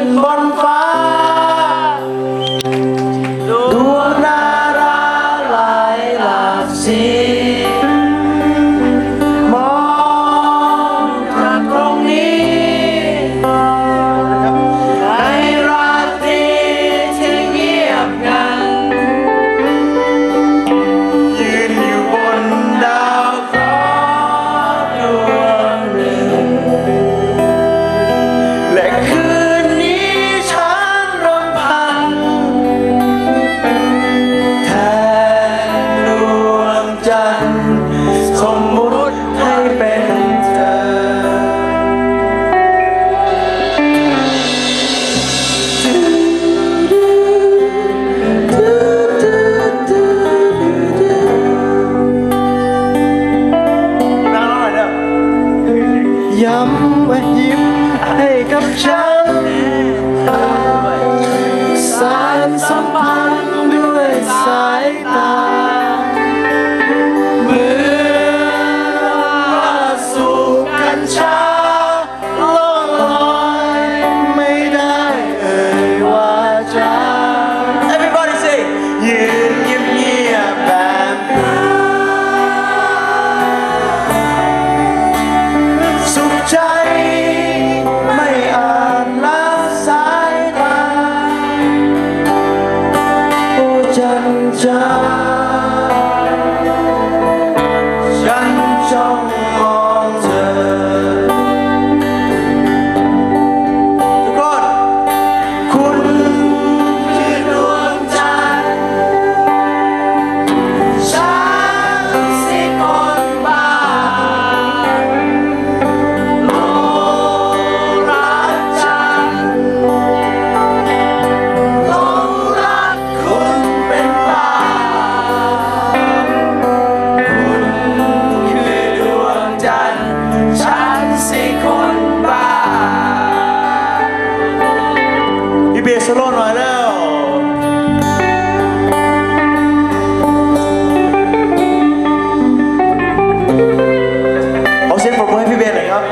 นบนฟ้าดวงดาราหลายหลากสีมองจากตรงนี้ในราตรีที่เงียบงันยืนอยู่บนดาวเคราะห์ดวงหนึ่งและคืนนี้ฉันรำพันแทนดวงจันทร์สมมุติให้เป็นเธอย้ำว่ายิ้มให้กับฉันสานสัมพันธ์ด้วยสายตาเหมือนว่าสูบกัญชาล่องลอยไม่ได้เอ่ยวาจา Everybody say ยืนเงียบๆแบบสุขใจไม่อาจละสายตาโอ้จันทราฉันจ้องมองเธอทุกคนคุณคือดวงจันทร์ฉันสิคนบ้าหลงรักจันทร์หลงรักคุณเป็นบ้าคุณคือดวงจันทร์ฉันสิคนบ้าพี่เบสโซโล่หน่อยแล้วเอาเสียงปรบมือให้พี่เบสหน่อยครับ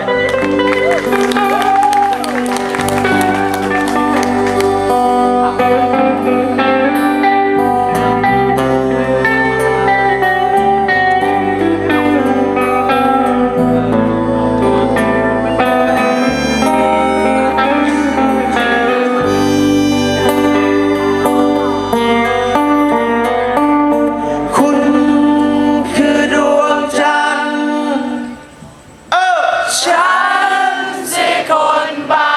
คุณคือดวงจันทร์ฉันสิคนบ้า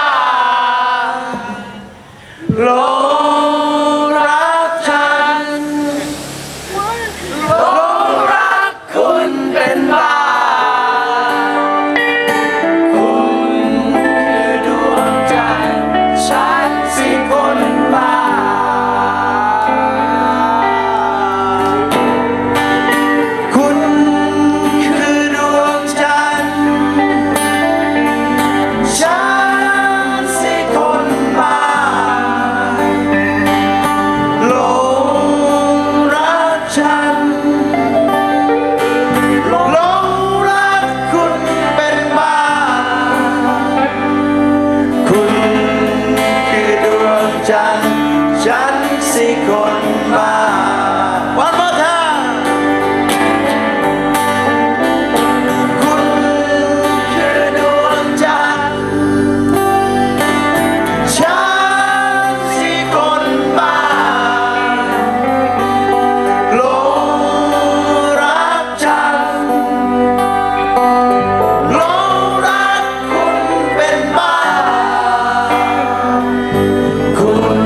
หลงรักจันทร์หลงรักคุณเป็นบ้าคุณคือดวงจันทร์ฉันสิคนบ้าคุณคือดวงจันทร์ฉันสิคนบ้าหลงรักฉันหลงรักคุณเป็นบ้าคุณคือดวงจันทร์ฉันสิคนบ้า One more time คุณคือดวงจันทร์ฉันสิคนบ้าหลงรักจันทร์หลงรักคุณเป็นบ้าคุณ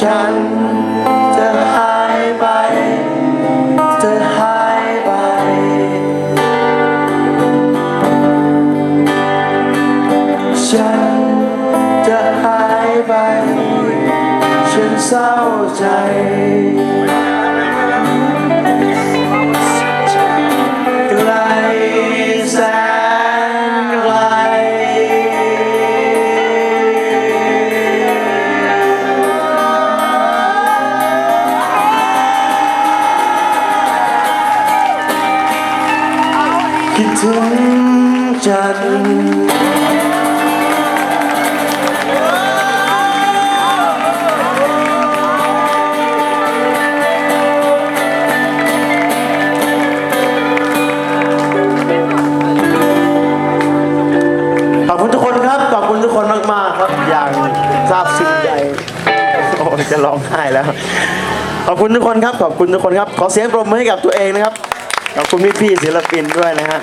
ฉันจะหายไปจะหายไปฉันจะหายไปฉันเศร้าใจไกลแสนไกลคิดถึงจันทร์ขอบคุณทุกคนครับขอบคุณทุกคนมากๆครับอย่างซาบซึ้งใจโอ้จะร้องไห้แล้วขอบคุณทุกคนครับขอบคุณทุกคนครับขอเสียงปรบมือให้กับตัวเองนะครับขอบคุณพี่ๆศิลปินด้วยนะฮะ